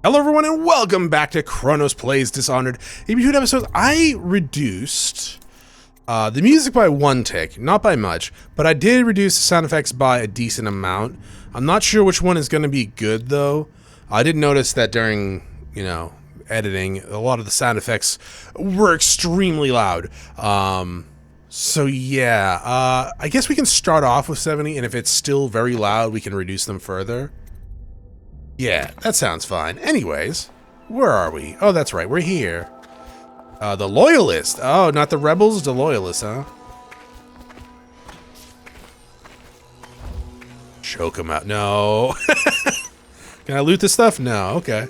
Hello everyone and welcome back to Chronos Plays Dishonored. In between episodes, I reduced the music by one tick, not by much, but I did reduce the sound effects by a decent amount. I'm not sure which one is going to be good though. I did notice that during, editing, a lot of the sound effects were extremely loud. So yeah, I guess we can start off with 70, and if it's still very loud, we can reduce them further. Yeah, that sounds fine. Anyways, where are we? Oh, that's right, we're here. The loyalists. Oh, not the rebels, the loyalists, huh? Choke them out. No. Can I loot this stuff? No, okay.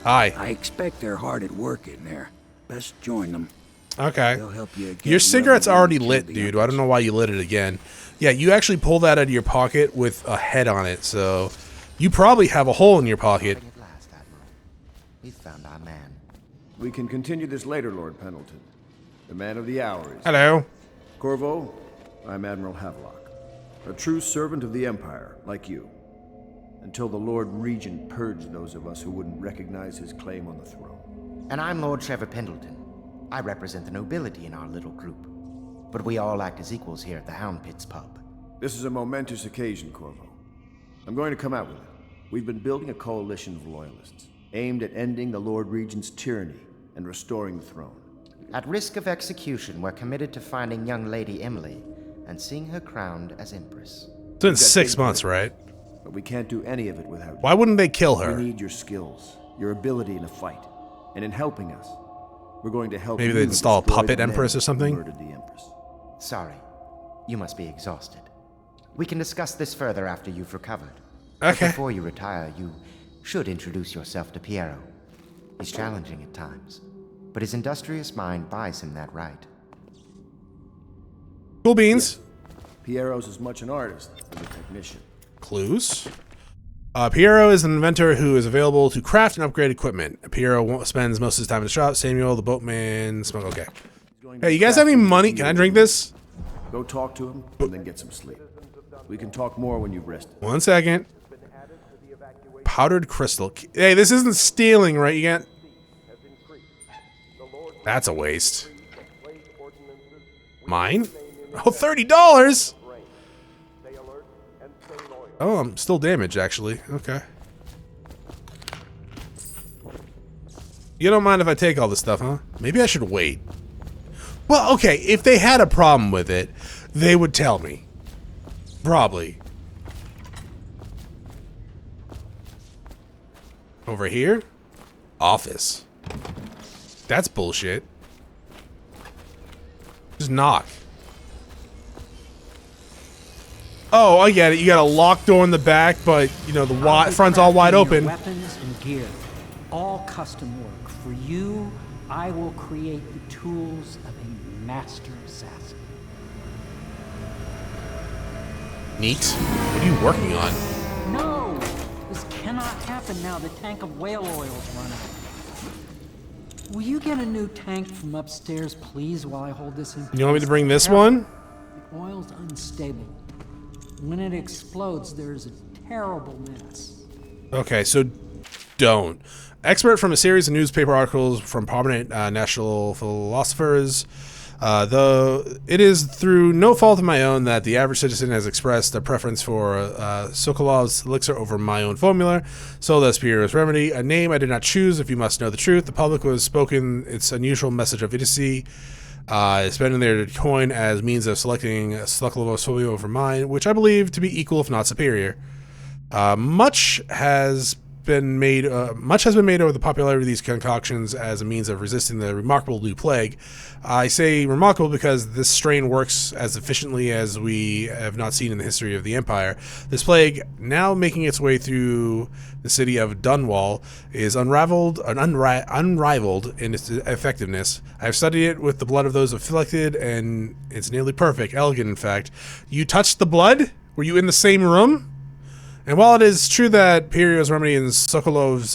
Hi. I expect they're hard at work in there. Best join them. Okay. They'll help you Your cigarette's already lit, dude. I don't know why you lit it again. Yeah, you actually pull that out of your pocket with a head on it, so you probably have a hole in your pocket. At last, Admiral. We've found our man. We can continue this later, Lord Pendleton. The man of the hour is... Hello. Corvo, I'm Admiral Havelock. A true servant of the Empire, like you. Until the Lord Regent purged those of us who wouldn't recognize his claim on the throne. And I'm Lord Trevor Pendleton. I represent the nobility in our little group. But we all act as equals here at the Hound Pits Pub. This is a momentous occasion, Corvo. I'm going to come out with it. We've been building a coalition of loyalists, aimed at ending the Lord Regent's tyranny and restoring the throne. At risk of execution, we're committed to finding young Lady Emily and seeing her crowned as Empress. It's been 6 months, right? But we can't do any of it without you. Why wouldn't they kill her? We need your skills, your ability in a fight, and in helping us. We're going to help. Maybe you they install a destroy puppet the men Empress or who something? murdered the Empress. Sorry. You must be exhausted. We can discuss this further after you've recovered. Okay. But before you retire, you should introduce yourself to Piero. He's challenging at times, but his industrious mind buys him that right. Cool beans. Piero's as much an artist as a technician. Clues. Piero is an inventor who is available to craft and upgrade equipment. Piero spends most of his time in the shop. Samuel, the boatman, smoke. Okay. Hey, you guys have any money? Can I drink this? Go talk to him and then get some sleep. We can talk more when you've rested. 1 second. Powdered crystal. Hey, this isn't stealing, right? You can't. That's a waste. Mine? Oh, $30. Oh, I'm still damaged, actually. Okay. You don't mind if I take all this stuff, huh? Maybe I should wait. Well, okay, if they had a problem with it, they would tell me. Probably. Over here? Office. That's bullshit. Just knock. Oh, I get it. You got a locked door in the back, but, the front's all wide open. Weapons and gear, all custom work. For you, I will create the tools of a master assassin. Neat. What are you working on? No! This cannot happen now. The tank of whale oil's run out. Will you get a new tank from upstairs, please, while I hold this in place? You want me to bring this one? The oil's unstable. When it explodes, there's a terrible mess. Okay, so don't. Expert from a series of newspaper articles from prominent national philosophers, though it is through no fault of my own that the average citizen has expressed a preference for Sokolov's elixir over my own formula, sold as Piero's remedy, a name I did not choose if you must know the truth. The public was spoken its unusual message of idiocy, spending their coin as means of selecting Sokolov's formula over mine, which I believe to be equal if not superior. Much has been made over the popularity of these concoctions as a means of resisting the remarkable new plague. I say remarkable because this strain works as efficiently as we have not seen in the history of the Empire. This plague, now making its way through the city of Dunwall, is unrivaled in its effectiveness. I have studied it with the blood of those afflicted, and it's nearly perfect, elegant in fact. You touched the blood? Were you in the same room? And while it is true that Piero's remedy and Sokolov's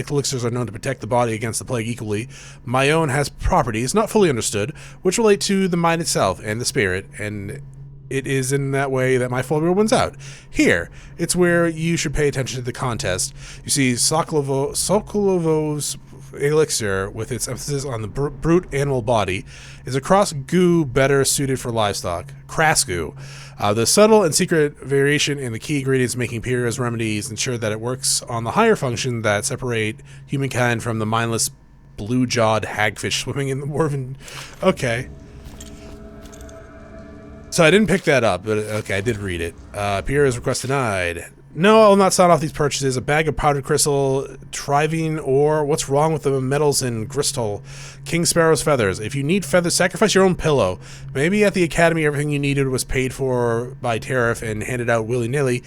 elixirs are known to protect the body against the plague equally, my own has properties, not fully understood, which relate to the mind itself and the spirit, and it is in that way that my folder wins out. Here, it's where you should pay attention to the contest. You see Sokolov's elixir, with its emphasis on the brute animal body, is a cross goo better suited for livestock. Crass goo. The subtle and secret variation in the key ingredients making Imperial's remedies ensure that it works on the higher function that separate humankind from the mindless blue-jawed hagfish swimming in the Morven. Okay. So I didn't pick that up, but okay, I did read it. Pierre's request denied. No, I will not sign off these purchases. A bag of powdered crystal, trivine ore. What's wrong with the metals in Gristol? King Sparrow's feathers. If you need feathers, sacrifice your own pillow. Maybe at the academy everything you needed was paid for by tariff and handed out willy-nilly,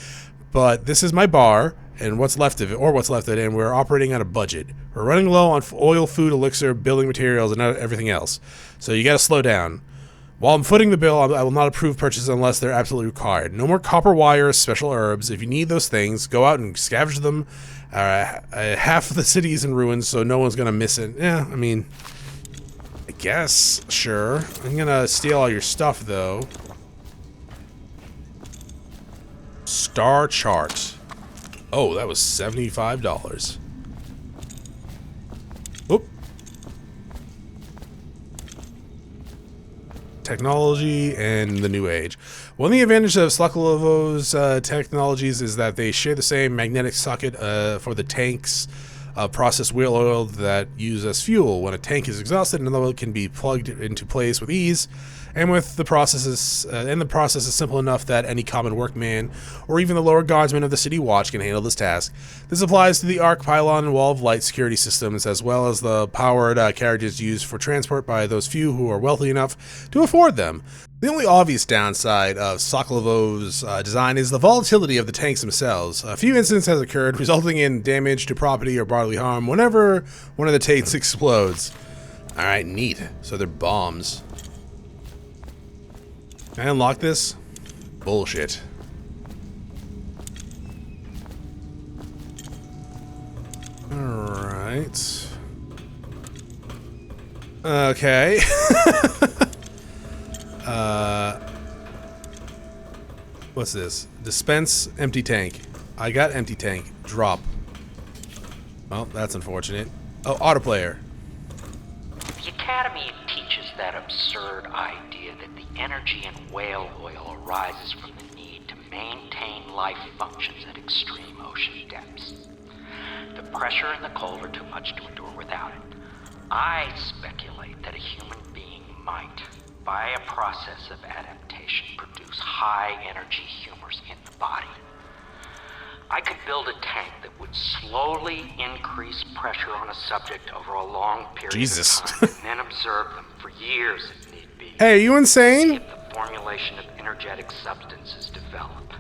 but this is my bar, and what's left of it, and we're operating on a budget. We're running low on oil, food, elixir, building materials, and everything else. So you gotta slow down. While I'm footing the bill, I will not approve purchases unless they're absolutely required. No more copper wires, special herbs. If you need those things, go out and scavenge them. Half of the city is in ruins, so no one's going to miss it. Yeah, I mean, I guess, sure. I'm going to steal all your stuff, though. Star chart. Oh, that was $75. Oop. Technology and the new age. One of the advantages of Sokolov's technologies is that they share the same magnetic socket for the tanks processed wheel oil that use as fuel. When a tank is exhausted, another oil can be plugged into place with ease, and with the processes, the process is simple enough that any common workman or even the lower guardsman of the city watch can handle this task. This applies to the arc pylon and wall of light security systems, as well as the powered carriages used for transport by those few who are wealthy enough to afford them. The only obvious downside of Sokolov's design is the volatility of the tanks themselves. A few incidents has occurred, resulting in damage to property or bodily harm whenever one of the tanks explodes. Alright, neat. So they're bombs. Can I unlock this? Bullshit. Alright. Okay. What's this? Dispense empty tank. I got empty tank. Drop. Well, that's unfortunate. Oh, autoplayer. The Academy teaches that absurd idea that the energy in whale oil arises from the need to maintain life functions at extreme ocean depths. The pressure and the cold are too much to endure without it. I speculate that a human being might, by a process of adaptation, produce high-energy humors in the body. I could build a tank that would slowly increase pressure on a subject over a long period of time, and then observe them for years if need be. Hey, are you insane? If the formulation of energetic substances develop.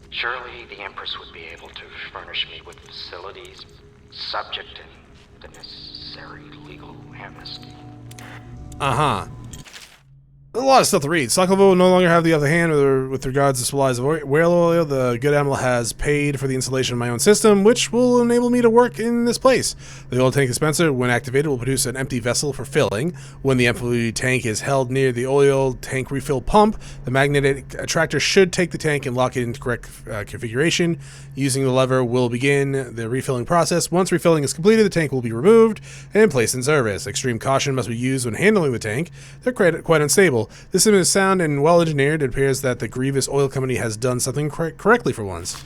Surely the Empress would be able to furnish me with facilities, subject and the necessary legal amnesty. Uh-huh. A lot of stuff to read. Sokolov will no longer have the upper hand with regards to supplies of whale oil. The good animal has paid for the installation of my own system, which will enable me to work in this place. The oil tank dispenser, when activated, will produce an empty vessel for filling. When the empty tank is held near the oil tank refill pump, the magnetic attractor should take the tank and lock it into correct configuration. Using the lever will begin the refilling process. Once refilling is completed, the tank will be removed and placed in service. Extreme caution must be used when handling the tank. They're quite unstable. This system is sound and well engineered. It appears that the Grievous Oil Company has done something correctly for once.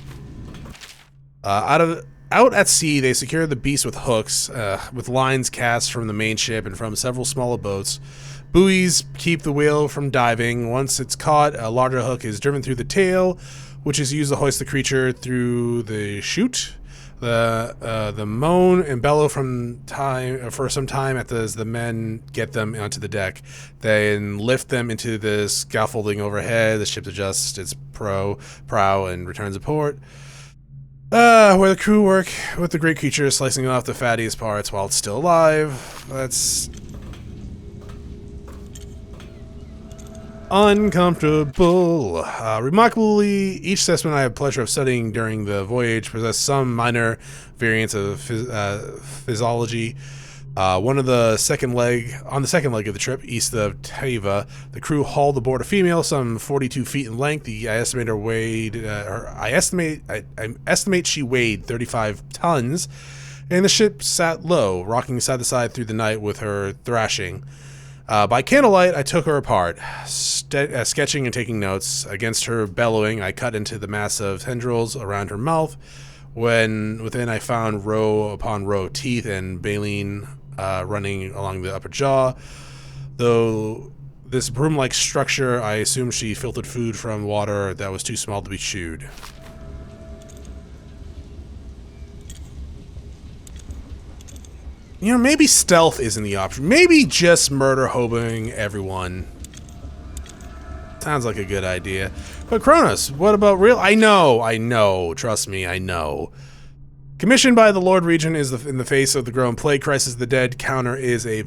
Out at sea, they secure the beast with hooks, with lines cast from the main ship and from several smaller boats. Buoys keep the whale from diving. Once it's caught, a larger hook is driven through the tail, which is used to hoist the creature through the chute. The moan and bellow for some time as the men get them onto the deck. Then lift them into the scaffolding overhead. The ship adjusts its prow and returns to port. Where the crew work with the great creature, slicing off the fattiest parts while it's still alive. That's uncomfortable. Remarkably, each specimen I had pleasure of studying during the voyage possessed some minor variants of physiology, On the second leg of the trip, east of Taiva, the crew hauled aboard a female, some 42 feet in length. I estimate she weighed 35 tons, and the ship sat low, rocking side to side through the night with her thrashing. By candlelight, I took her apart, sketching and taking notes. Against her bellowing, I cut into the mass of tendrils around her mouth. When within, I found row upon row of teeth and baleen running along the upper jaw. Though this broom-like structure, I assumed she filtered food from water that was too small to be chewed. You know, maybe stealth isn't the option. Maybe just murder hoboing everyone. Sounds like a good idea. But Chronos, what about real? I know. Trust me, I know. Commissioned by the Lord Regent in the face of the growing plague crisis, the dead counter is a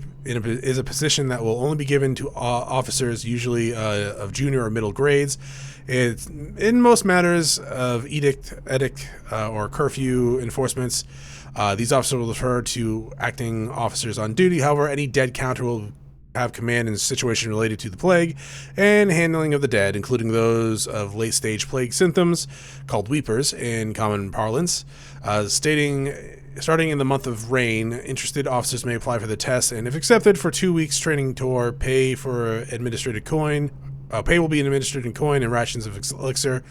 position that will only be given to officers, usually of junior or middle grades. It's in most matters of edict, or curfew enforcements. These officers will refer to acting officers on duty. However, any dead counter will have command in situations related to the plague and handling of the dead, including those of late-stage plague symptoms, called weepers in common parlance. Starting in the month of rain, interested officers may apply for the test, and if accepted for 2 weeks training tour, pay will be administered in coin and rations of elixir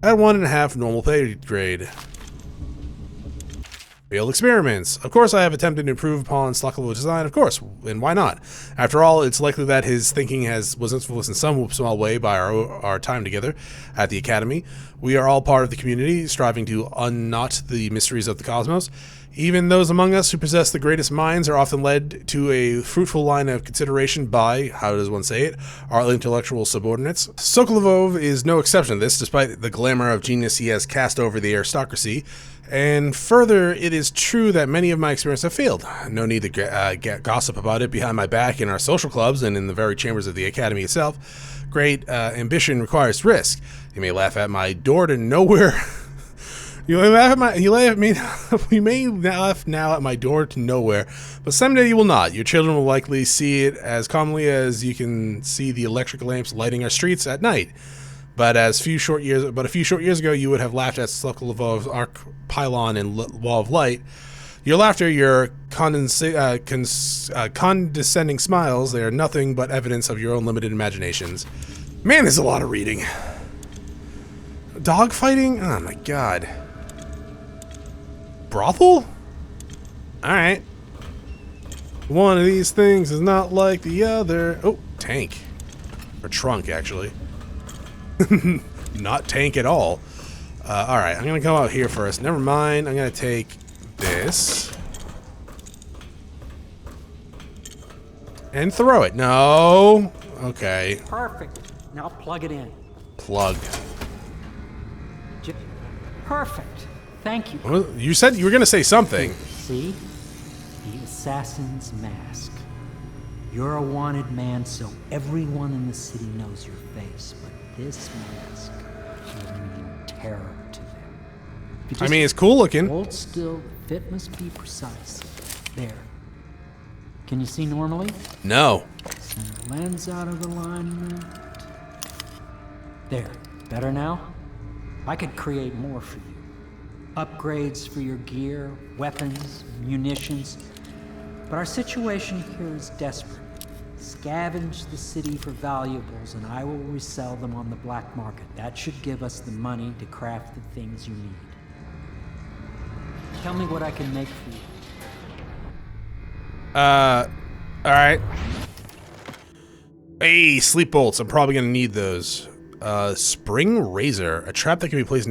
at 1.5 normal pay grade. Failed experiments. Of course, I have attempted to improve upon Slockle's design, of course, and why not? After all, it's likely that his thinking was influenced in some small way by our time together at the Academy. We are all part of the community, striving to unknot the mysteries of the cosmos. Even those among us who possess the greatest minds are often led to a fruitful line of consideration by, how does one say it, our intellectual subordinates. Sokolovov is no exception to this, despite the glamour of genius he has cast over the aristocracy. And further, it is true that many of my experiments have failed. No need to get gossip about it behind my back in our social clubs and in the very chambers of the Academy itself. Great ambition requires risk. You may laugh at my door to nowhere. You may laugh now at my door to nowhere, but someday you will not. Your children will likely see it as calmly as you can see the electric lamps lighting our streets at night. But a few short years ago, you would have laughed at Sokolov's arc pylon and wall of light. Your laughter, your condescending smiles, they are nothing but evidence of your own limited imaginations. Man, there's a lot of reading. Dogfighting? Oh my god. Brothel? Alright. One of these things is not like the other. Oh, tank. Or trunk, actually. Not tank at all. Alright, I'm gonna go out here first. Never mind, I'm gonna take this. And throw it. No! Okay. Perfect. Now plug it in. Plug. Perfect. Thank you. You said you were gonna say something. See? The assassin's mask. You're a wanted man, so everyone in the city knows your face, but this mask will mean terror to them. I mean, it's cool looking. Hold still, the fit must be precise. There. Can you see normally? No. Send the lens out of alignment. There. Better now? I could create more for you. Upgrades for your gear, weapons, munitions. But our situation here is desperate. Scavenge the city for valuables and I will resell them on the black market. That should give us the money to craft the things you need. Tell me what I can make for you. Alright. Hey, sleep bolts. I'm probably gonna need those. Spring razor, a trap that can be placed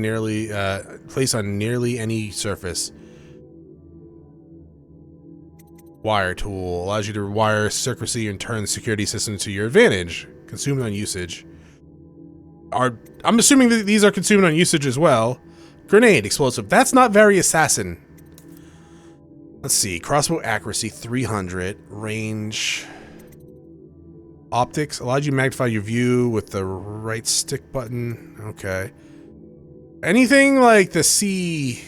on nearly any surface. Wire tool allows you to wire secrecy and turn the security system to your advantage. Consumed on usage. I'm assuming that these are consumed on usage as well. Grenade explosive. That's not very assassin. Let's see. Crossbow accuracy 300. Range. Optics allows you to magnify your view with the right stick button. Okay. Anything like the C.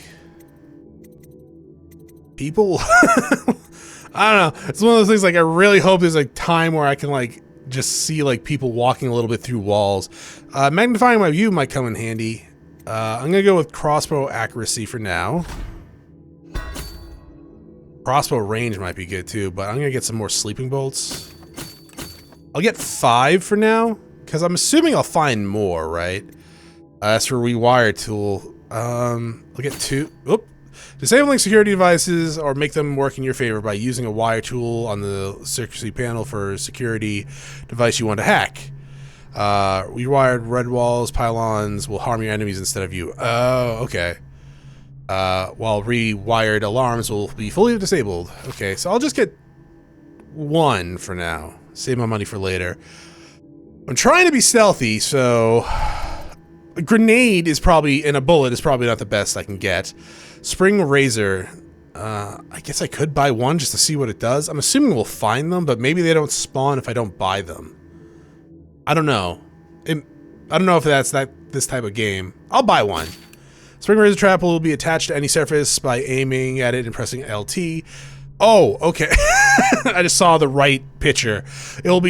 people. I don't know. It's one of those things, like, I really hope there's like time where I can like just see like people walking a little bit through walls. Magnifying my view might come in handy. I'm gonna go with crossbow accuracy for now. Crossbow range might be good too, but I'm gonna get some more sleeping bolts. I'll get 5 for now, because I'm assuming I'll find more, right? As for rewire tool, I'll get 2. Oop. Disabling security devices or make them work in your favor by using a wire tool on the secrecy panel for security device you want to hack. Rewired red walls, pylons will harm your enemies instead of you. Oh, okay. While rewired alarms will be fully disabled. Okay, so I'll just get 1 for now. Save my money for later. I'm trying to be stealthy, so a grenade is probably, and a bullet is probably not the best I can get. Spring razor. I guess I could buy 1 just to see what it does. I'm assuming we'll find them, but maybe they don't spawn if I don't buy them. I don't know. I don't know if that's this type of game. I'll buy 1. Spring razor trap will be attached to any surface by aiming at it and pressing LT. Oh, okay. I just saw the right picture. It will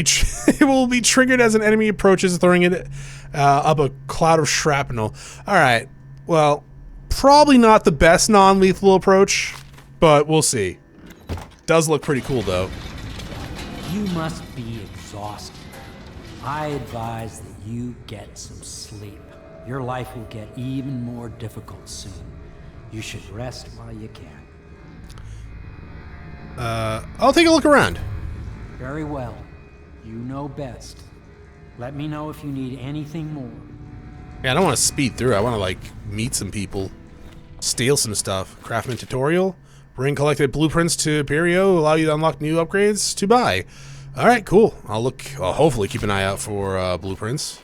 be triggered as an enemy approaches, throwing it up a cloud of shrapnel. All right. Well, probably not the best non-lethal approach, but we'll see. Does look pretty cool though. You must be exhausted. I advise that you get some sleep. Your life will get even more difficult soon. You should rest while you can. I'll take a look around. Very well. You know best. Let me know if you need anything more. Yeah, I don't want to speed through. I want to like meet some people, steal some stuff. Craftman tutorial. Bring collected blueprints to Perio. Allow you to unlock new upgrades to buy. All right, cool. I'll hopefully keep an eye out for blueprints.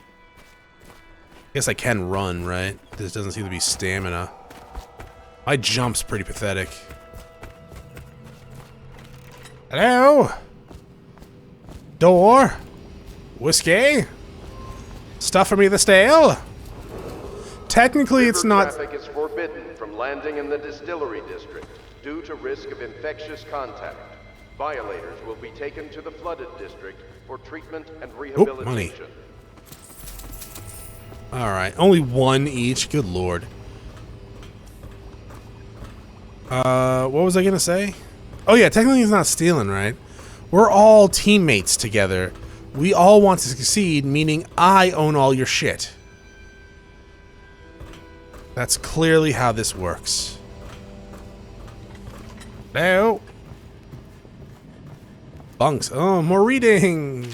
Guess I can run, right? This doesn't seem to be stamina. My jump's pretty pathetic. Hello? Door? Whiskey? Stuff for me the stale? Technically, it's not... Traffic is forbidden from landing in the distillery district due to risk of infectious contact. Violators will be taken to the flooded district for treatment and rehabilitation. Money. Alright, only 1 each. Good lord. What was I gonna say? Oh yeah, technically he's not stealing, right? We're all teammates together. We all want to succeed, meaning I own all your shit. That's clearly how this works. No. Bunks. Oh, more reading.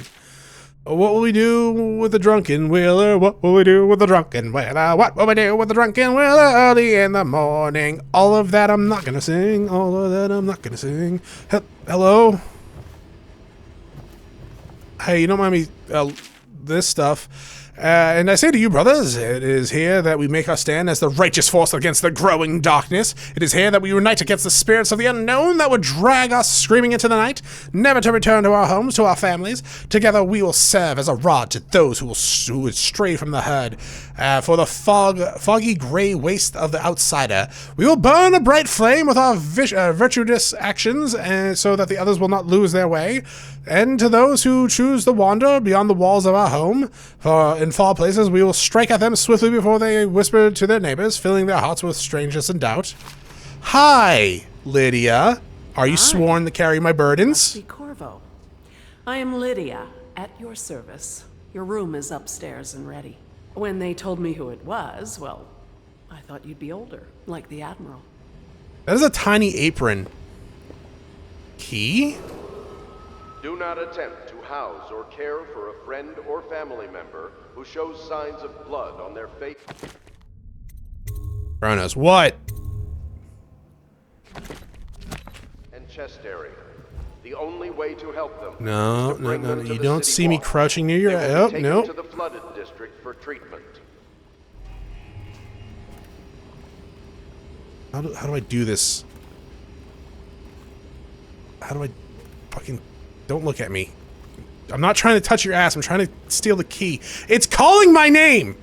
What will we do with the drunken wheeler? What will we do with the drunken wheeler? What will we do with the drunken wheeler early in the morning? All of that I'm not gonna sing. All of that I'm not gonna sing. Hello? Hey, you don't mind me, this stuff. And I say to you, brothers, it is here that we make our stand as the righteous force against the growing darkness. It is here that we unite against the spirits of the unknown that would drag us screaming into the night, never to return to our homes, to our families. Together we will serve as a rod to those who would stray from the herd. For the foggy gray waste of the outsider, we will burn a bright flame with our virtuous actions, so that the others will not lose their way. And to those who choose to wander beyond the walls of our home, for in far places we will strike at them swiftly before they whisper to their neighbors, filling their hearts with strangeness and doubt. Hi, Lydia. Are you sworn to carry my burdens? Corvo. I am Lydia, at your service. Your room is upstairs and ready. When they told me who it was, well, I thought you'd be older, like the Admiral. That is a tiny apron. Key? Do not attempt to house or care for a friend or family member who shows signs of blood on their face. Chronos, what? And chest area. The only way to help them. No, is to bring them to you the don't city see me hall. crouching near your... They will Oh, be taken no. to the flooded district for treatment. How do I do this? How do I fucking... Don't look at me. I'm not trying to touch your ass. I'm trying to steal the key. It's calling my name!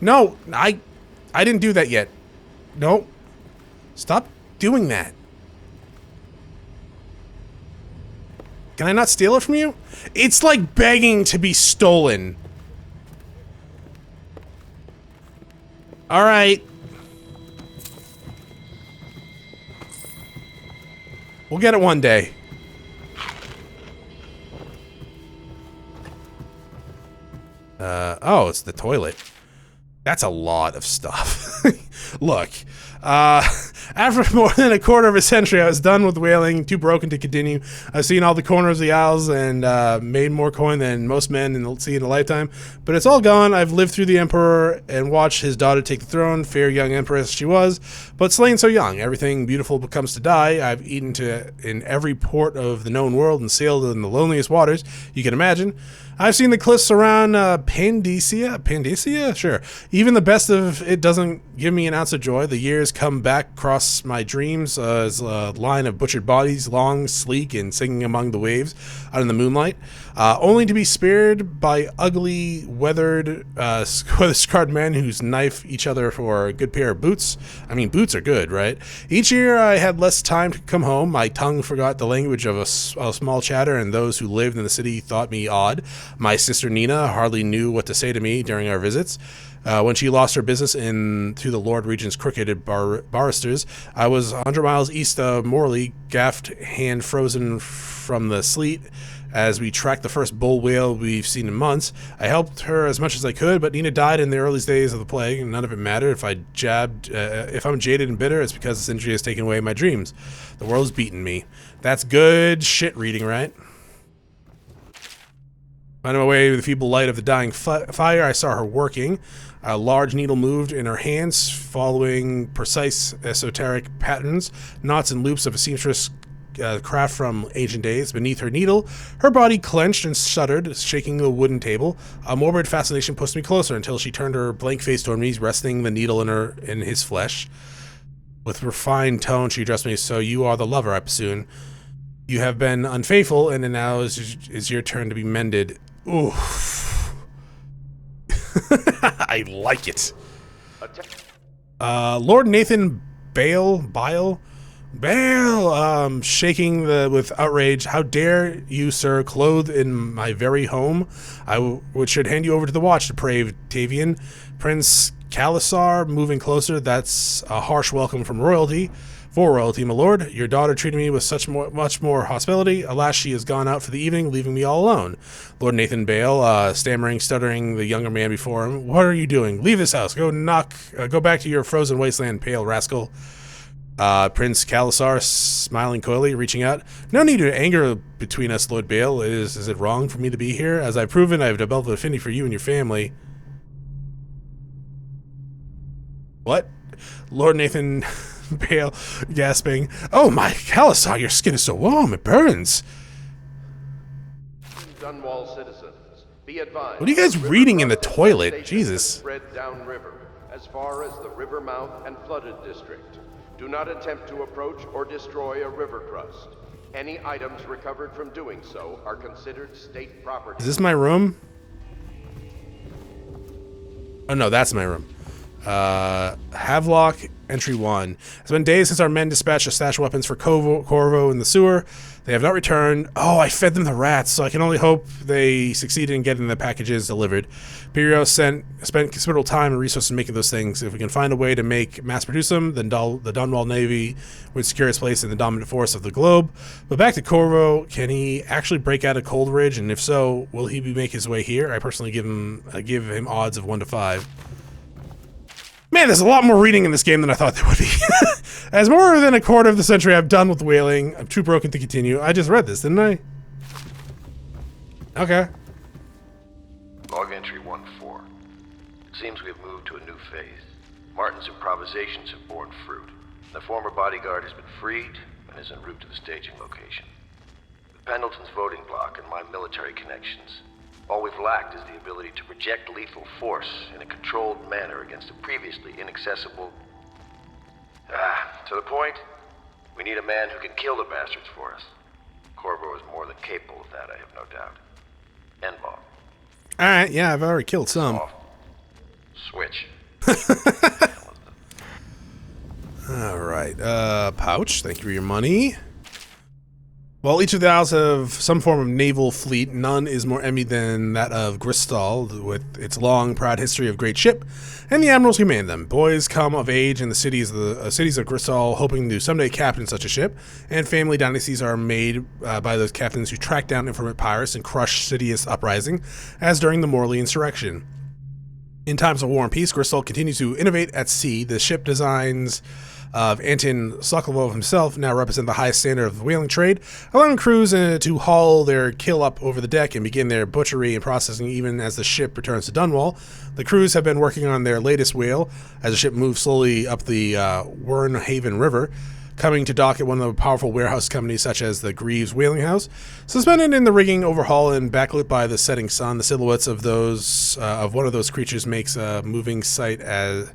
No, I didn't do that yet. No. Stop doing that. Can I not steal it from you? It's like begging to be stolen. All right. We'll get it one day. Oh, it's the toilet. That's a lot of stuff. Look, after more than a quarter of a century, I was done with whaling, too broken to continue. I've seen all the corners of the isles and made more coin than most men see in a lifetime. But it's all gone. I've lived through the Emperor and watched his daughter take the throne. Fair young Empress she was, but slain so young. Everything beautiful becomes to die. I've eaten in every port of the known world and sailed in the loneliest waters you can imagine. I've seen the cliffs around Pandacia? Sure. Even the best of it doesn't give me an ounce of joy. The years come back across my dreams as a line of butchered bodies, long, sleek, and singing among the waves out in the moonlight, only to be spared by ugly, weather-scarred men who knife each other for a good pair of boots. I mean, boots are good, right? Each year I had less time to come home. My tongue forgot the language of a small chatter, and those who lived in the city thought me odd. My sister Nina hardly knew what to say to me during our visits. When she lost her business to the Lord Regent's crooked barristers, I was 100 miles east of Morley, gaffed, hand frozen from the sleet, as we tracked the first bull whale we've seen in months. I helped her as much as I could, but Nina died in the earliest days of the plague, and none of it mattered. If I'm jaded and bitter, it's because this injury has taken away my dreams. The world's beaten me. That's good shit reading, right? Finding my way with the feeble light of the dying fire, I saw her working. A large needle moved in her hands, following precise esoteric patterns, knots and loops of a seamstress craft from ancient days. Beneath her needle, her body clenched and shuddered, shaking the wooden table. A morbid fascination pushed me closer until she turned her blank face toward me, resting the needle in his flesh. With refined tone, she addressed me. So you are the lover, I presume. You have been unfaithful, and now is your turn to be mended. Oof. I like it. Lord Nathan Bale, shaking with outrage. How dare you, sir, clothed in my very home? I should hand you over to the watch, depraved Tavian. Prince Kalisar, moving closer. That's a harsh welcome from royalty. For royalty, my lord. Your daughter treated me with much more hospitality. Alas, she has gone out for the evening, leaving me all alone. Lord Nathan Bale, stammering, stuttering, the younger man before him. What are you doing? Leave this house. Go back to your frozen wasteland, pale rascal. Prince Kalisar, smiling coyly, reaching out. No need to anger between us, Lord Bale. Is it wrong for me to be here? As I've proven, I've developed an affinity for you and your family. What? Lord Nathan Bale, gasping. Oh my, Kalisar, your skin is so warm, it burns. Dunwall citizens, be advised. What are you guys reading in the toilet? Jesus. Spread downriver, as far as the river mouth and flooded district. Do not attempt to approach or destroy a river crust. Any items recovered from doing so are considered state property. Is this my room? Oh no, that's my room. Havelock, entry 1. It's been days since our men dispatched the stash weapons for Corvo in the sewer. They have not returned. Oh, I fed them the rats, so I can only hope they succeeded in getting the packages delivered. Pirio spent considerable time and resources making those things. If we can find a way to mass produce them, then the Dunwall Navy would secure its place in the dominant force of the globe. But back to Corvo, can he actually break out of Coldridge? And if so, will he make his way here? I personally give him odds of 1 to 5. Man, there's a lot more reading in this game than I thought there would be. As more than a quarter of the century I've done with whaling, I'm too broken to continue. I just read this, didn't I? Okay. Log entry 1-4. It seems we have moved to a new phase. Martin's improvisations have borne fruit. The former bodyguard has been freed and is en route to the staging location. With Pendleton's voting bloc and my military connections, all we've lacked is the ability to project lethal force in a controlled manner against a previously inaccessible... to the point, we need a man who can kill the bastards for us. Corvo is more than capable of that, I have no doubt. N-ball. Alright, yeah, I've already killed some. Off. Switch. Alright, pouch, thank you for your money. While each of the isles have some form of naval fleet, none is more envied than that of Gristol, with its long, proud history of great ship, and the admirals who man them. Boys come of age in the cities of Gristol, hoping to someday captain such a ship, and family dynasties are made by those captains who track down informant pirates and crush Sidious uprising, as during the Morley insurrection. In times of war and peace, Gristol continues to innovate at sea. The ship designs of Anton Sokolov himself now represent the highest standard of the whaling trade, allowing crews to haul their kill up over the deck and begin their butchery and processing even as the ship returns to Dunwall. The crews have been working on their latest whale as the ship moves slowly up the Wernhaven River, coming to dock at one of the powerful warehouse companies such as the Greaves Whaling House. Suspended in the rigging overhaul and backlit by the setting sun, the silhouettes of one of those creatures makes a moving sight as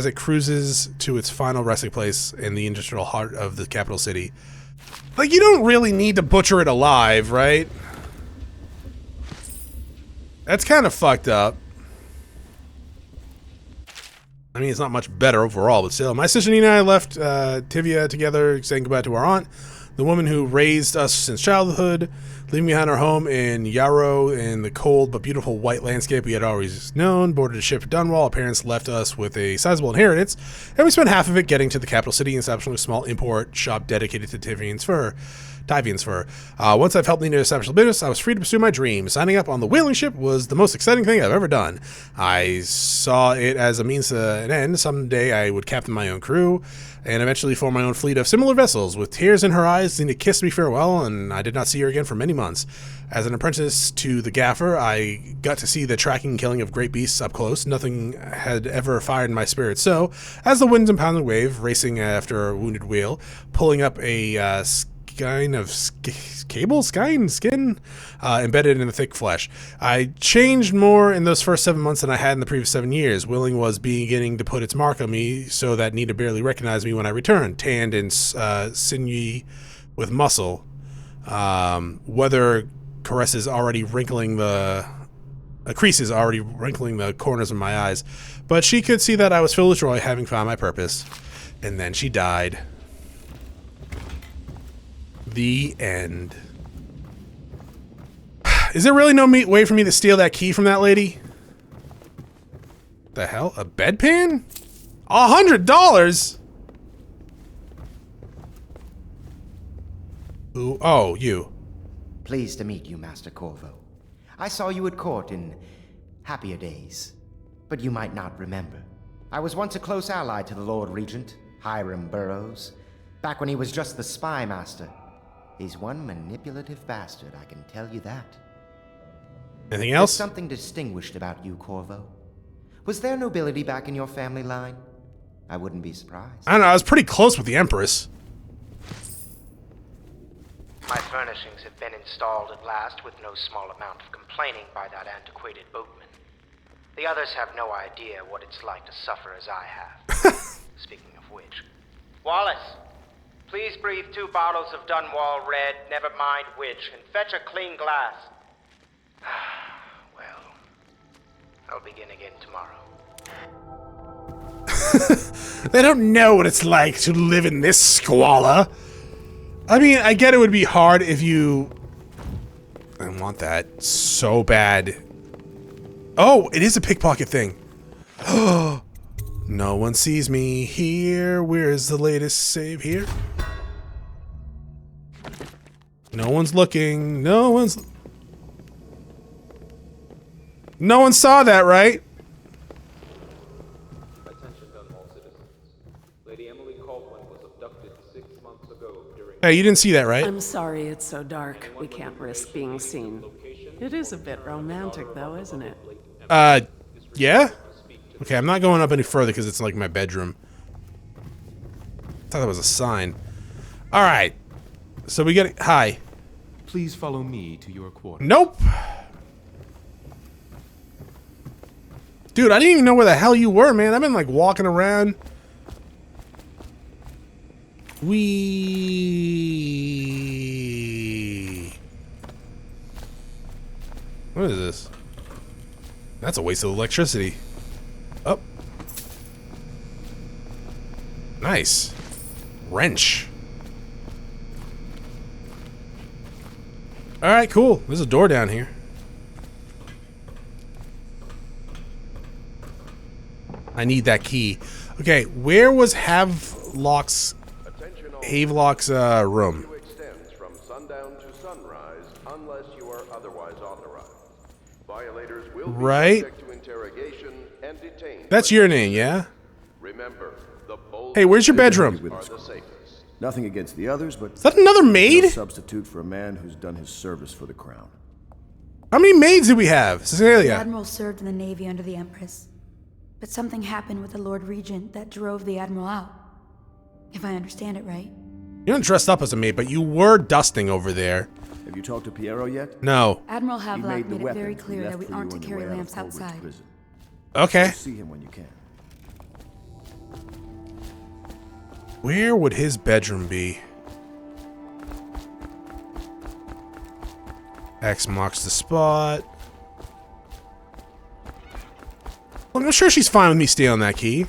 it cruises to its final resting place in the industrial heart of the capital city. Like, you don't really need to butcher it alive, right? That's kind of fucked up. I mean, it's not much better overall, but still. My sister Nina and I left Tivia together, saying goodbye to our aunt, the woman who raised us since childhood, leaving behind our home in Yarrow in the cold but beautiful white landscape we had always known. Boarded a ship at Dunwall. Our parents left us with a sizable inheritance, and we spent half of it getting to the capital city and establishing a small import shop dedicated to Tyvian's fur. Once I've helped Nina establish the business, I was free to pursue my dream. Signing up on the whaling ship was the most exciting thing I've ever done. I saw it as a means to an end. Someday I would captain my own crew and eventually form my own fleet of similar vessels. With tears in her eyes, Nina kissed me farewell, and I did not see her again for many months. As an apprentice to the gaffer, I got to see the tracking and killing of great beasts up close. Nothing had ever fired my spirit so, as the winds and pounding wave, racing after a wounded whale, pulling up a skein of skin embedded in the thick flesh. I changed more in those first 7 months than I had in the previous 7 years. Willing was beginning to put its mark on me so that Nina barely recognized me when I returned, tanned and sinewy with muscle. Weather caresses already wrinkling the creases already wrinkling the corners of my eyes, but she could see that I was filled with joy, having found my purpose. And then she died. The end. Is there really no way for me to steal that key from that lady? The hell? A bedpan? $100? Ooh, oh, you. Pleased to meet you, Master Corvo. I saw you at court in happier days, but you might not remember. I was once a close ally to the Lord Regent, Hiram Burroughs, back when he was just the spy master. He's one manipulative bastard, I can tell you that. Anything else? There's something distinguished about you, Corvo. Was there nobility back in your family line? I wouldn't be surprised. I don't know, I was pretty close with the Empress. My furnishings have been installed at last with no small amount of complaining by that antiquated boatman. The others have no idea what it's like to suffer as I have. Speaking of which. Wallace, please breathe 2 bottles of Dunwall Red, never mind which, and fetch a clean glass. Well, I'll begin again tomorrow. They don't know what it's like to live in this squalor. I mean, I get it would be hard if you... I want that so bad. Oh, it is a pickpocket thing. No one sees me here. Where's the latest save here? No one's looking. No one saw that, right? Attention Dunwall citizens. Lady Emily Caldwell was abducted 6 months ago during... Hey, you didn't see that, right? I'm sorry it's so dark. We can't risk being seen. It is a bit romantic, though, isn't it? Yeah? Okay, I'm not going up any further because it's like my bedroom. I thought that was a sign. Alright. So we get... Hi. Please follow me to your quarters. Nope. Dude, I didn't even know where the hell you were, man. I've been like walking around. What is this? That's a waste of electricity. Oh. Nice. Wrench. Alright, cool. There's a door down here. I need that key. Okay, where was Havelock's room? Extends from sundown to sunrise unless you are otherwise authorized. Violators will be subject to interrogation and detained. That's your name, yeah? Remember, the bold Hey, where's your bedroom? are the safest. Nothing against the others, but Is that another maid? no substitute for a man who's done his service for the crown. How many maids do we have? The Cecilia. Admiral served in the Navy under the Empress. But something happened with the Lord Regent that drove the Admiral out. If I understand it right. You're not dressed up as a maid, but you were dusting over there. Have you talked to Piero yet? No. Admiral He Havelock made the made it very weapon he clear left that we for aren't you to on your carry way out of lamps Coleridge outside. Prison. Okay. Go see him when you can. Where would his bedroom be? X marks the spot. I'm sure she's fine with me stealing that key.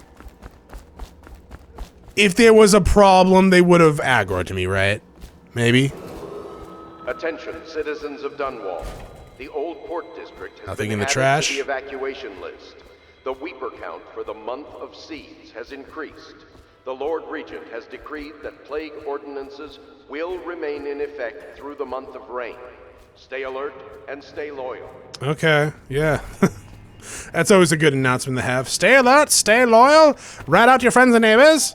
If there was a problem, they would have aggroed to me, right? Maybe. Attention, citizens of Dunwall. The Old Port District has Nothing been in the added trash? to the evacuation list. The Weeper count for the month of siege has increased. The Lord Regent has decreed that plague ordinances will remain in effect through the month of rain. Stay alert and stay loyal. Okay, yeah. That's always a good announcement to have. Stay alert, stay loyal, rat out your friends and neighbors.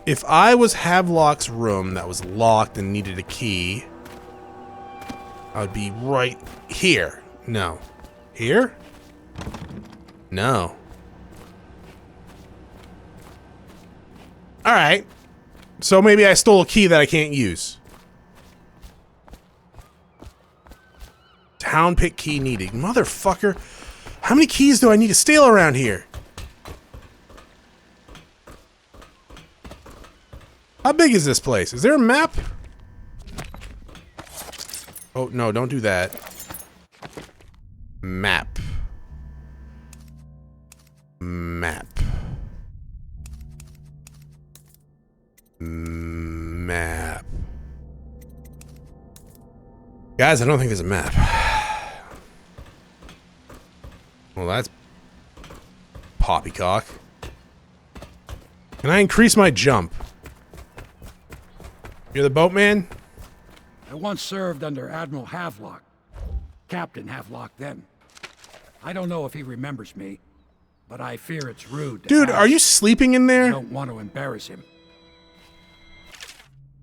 If I was Havelock's room that was locked and needed a key, I would be right here. No. Here? No. Alright. So maybe I stole a key that I can't use. Hound Pit key needed. Motherfucker. How many keys do I need to steal around here? How big is this place? Is there a map? Oh, no, don't do that. Map. Map. Map. Guys, I don't think there's a map. Well, that's poppycock. Can I increase my jump? You're the boatman? I once served under Admiral Havelock. Captain Havelock then. I don't know if he remembers me, but I fear it's rude to Dude, ask. are you sleeping in there? I don't want to embarrass him.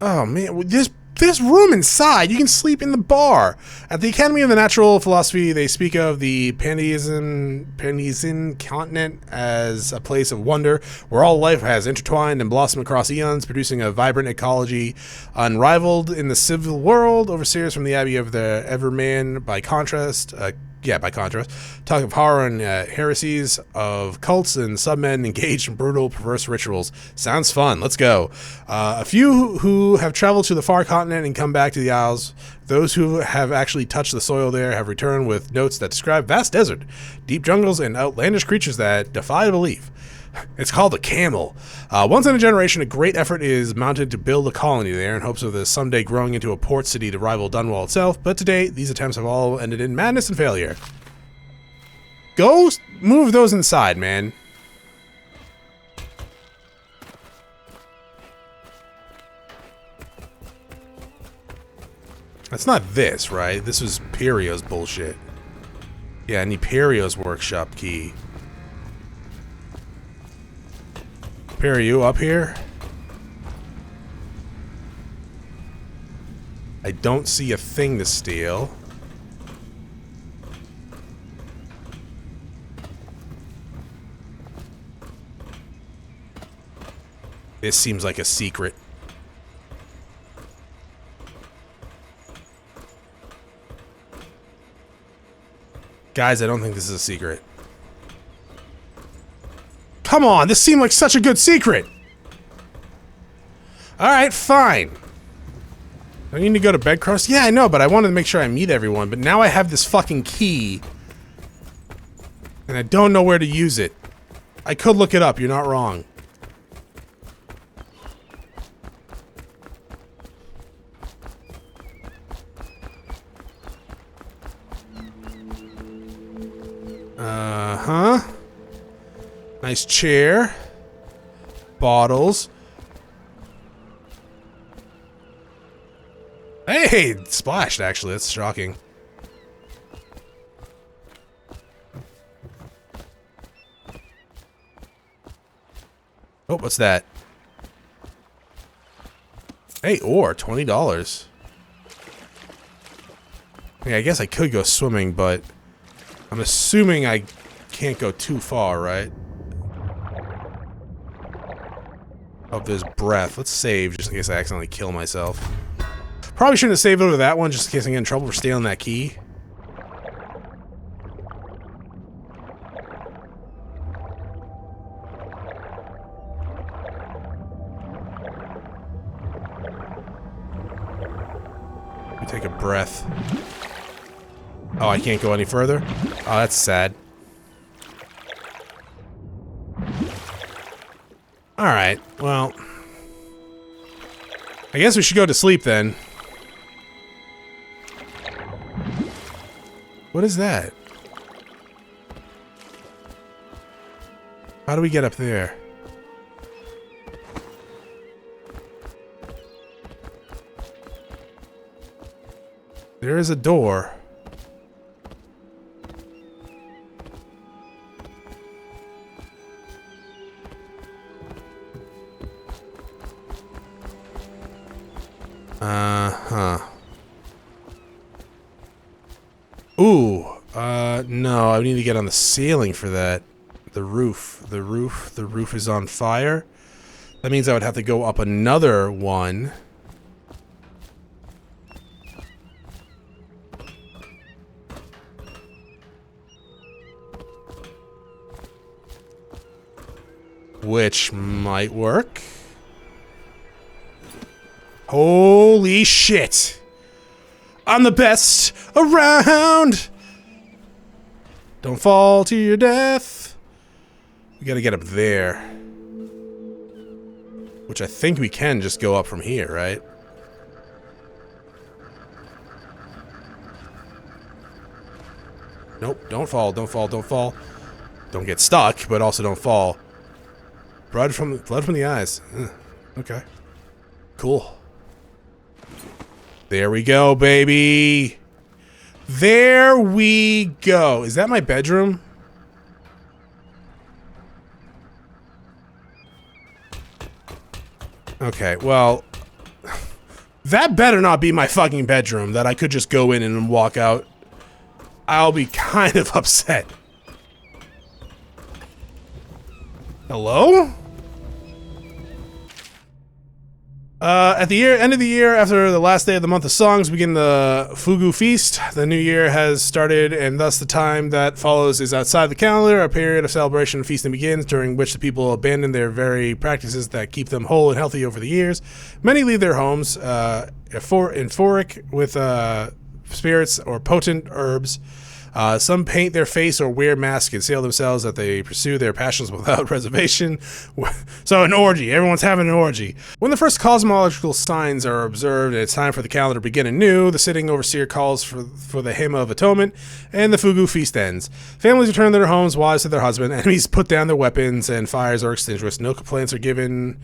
Oh man, there's room inside. You can sleep in the bar. At the Academy of the Natural Philosophy, they speak of the Panesian continent as a place of wonder, where all life has intertwined and blossomed across eons, producing a vibrant ecology unrivaled in the civil world. Overseers from the Abbey of the Everman, by contrast, talk of horror and heresies of cults and submen engaged in brutal, perverse rituals. Sounds fun. Let's go. A few who have traveled to the far continent and come back to the Isles. Those who have actually touched the soil there have returned with notes that describe vast desert, deep jungles, and outlandish creatures that defy belief. It's called a camel. Once in a generation, a great effort is mounted to build a colony there in hopes of this someday growing into a port city to rival Dunwall itself, but to date, these attempts have all ended in madness and failure. Go move those inside, man. That's not this, right? This was Perio's bullshit. Yeah, I need Perio's workshop key. Are you up here? I don't see a thing to steal. This seems like a secret. Guys, I don't think this is a secret. Come on, this seemed like such a good secret. Alright, fine. I need to go to bed, Chronos? Yeah, I know, but I wanted to make sure I meet everyone. But now I have this fucking key. And I don't know where to use it. I could look it up, you're not wrong. Uh-huh. Nice chair. Bottles. Hey, it splashed, actually. That's shocking. Oh, what's that? Hey, ore, $20. Yeah, I guess I could go swimming, but I'm assuming I can't go too far, right? Oh, there's breath. Let's save just in case I accidentally kill myself. Probably shouldn't have saved over that one just in case I get in trouble for stealing that key. Let me take a breath. Oh, I can't go any further? Oh, that's sad. Alright, well. I guess we should go to sleep then. What is that? How do we get up there? There is a door. Uh-huh. Ooh, no, I need to get on the ceiling for that. The roof is on fire. That means I would have to go up another one. Which might work. Holy shit! I'm the best around! Don't fall to your death. We gotta get up there. Which I think we can just go up from here, right? Nope, don't fall, don't fall, don't fall. Don't get stuck, but also don't fall. Blood from the eyes. Okay. Cool. There we go, baby. There we go. Is that my bedroom? Okay, well, that better not be my fucking bedroom that I could just go in and walk out. I'll be kind of upset. Hello? At the end of the year, after the last day of the month of songs, begin the Fugu Feast. The new year has started, and thus the time that follows is outside the calendar. A period of celebration and feasting begins, during which the people abandon their very practices that keep them whole and healthy over the years. Many leave their homes euphoric with spirits or potent herbs. Some paint their face or wear masks and conceal themselves that they pursue their passions without reservation. So an orgy. Everyone's having an orgy. When the first cosmological signs are observed and it's time for the calendar to begin anew, the sitting overseer calls for the hymn of atonement, and the Fugu feast ends. Families return to their homes, wives to their husband, enemies put down their weapons, and fires are extinguished. No complaints are given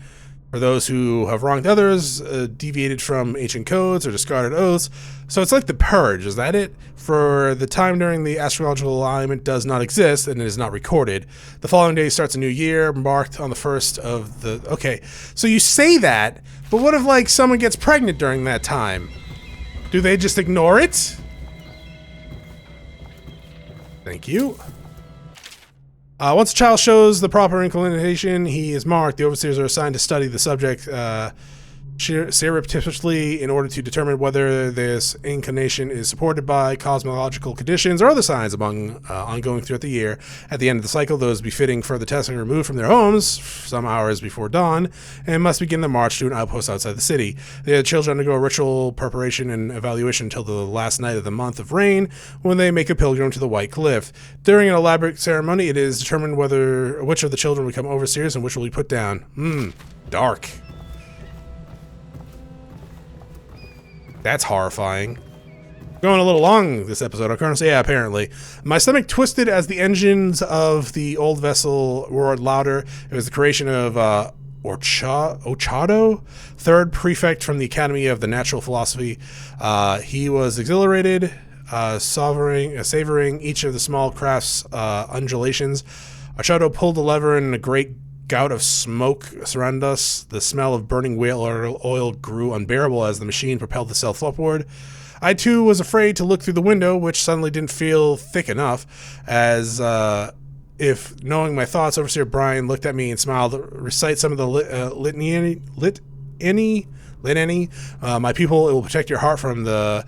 for those who have wronged others, deviated from ancient codes, or discarded oaths. So it's like the purge, is that it? For the time during the astrological alignment does not exist, and it is not recorded. The following day starts a new year, marked on the first of the... Okay, so you say that, but what if, like, someone gets pregnant during that time? Do they just ignore it? Thank you. Once a child shows the proper inclination, he is marked. The overseers are assigned to study the subject surreptitiously in order to determine whether this inclination is supported by cosmological conditions or other signs ongoing throughout the year. At the end of the cycle, those befitting further testing are removed from their homes some hours before dawn and must begin the march to an outpost outside the city. The children undergo a ritual preparation and evaluation until the last night of the month of rain, when they make a pilgrim to the White Cliff. During an elaborate ceremony, it is determined which of the children become overseers and which will be put down. Dark. That's horrifying. Going a little long this episode on Chronos. Yeah, apparently. My stomach twisted as the engines of the old vessel roared louder. It was the creation of Ochado, third prefect from the Academy of the Natural Philosophy. He was exhilarated, savoring each of the small craft's undulations. Ochado pulled the lever and a great gout of smoke surrounded us. The smell of burning whale oil grew unbearable as the machine propelled itself upward. I too was afraid to look through the window, which suddenly didn't feel thick enough, as if, knowing my thoughts, Overseer Brian looked at me and smiled. Recite some of the litany. My people, it will protect your heart from the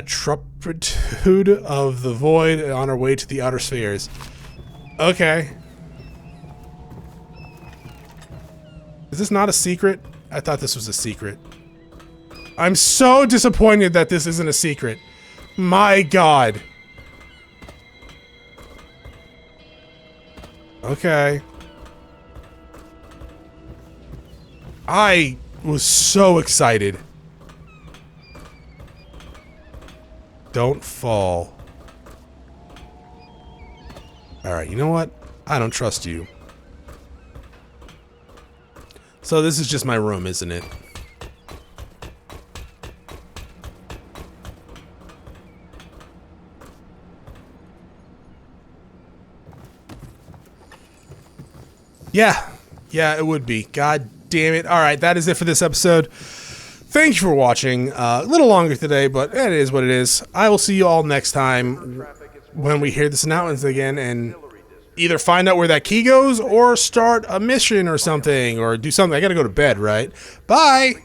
turpitude of the void on our way to the outer spheres. Okay. Is this not a secret? I thought this was a secret. I'm so disappointed that this isn't a secret. My God. Okay. I was so excited. Don't fall. Alright, you know what? I don't trust you. So this is just my room, isn't it? Yeah, it would be. God damn it. Alright, that is it for this episode. Thank you for watching. A little longer today, but it is what it is. I will see you all next time when we hear this announcement again and either find out where that key goes or start a mission or something or do something. I gotta go to bed, right? Bye!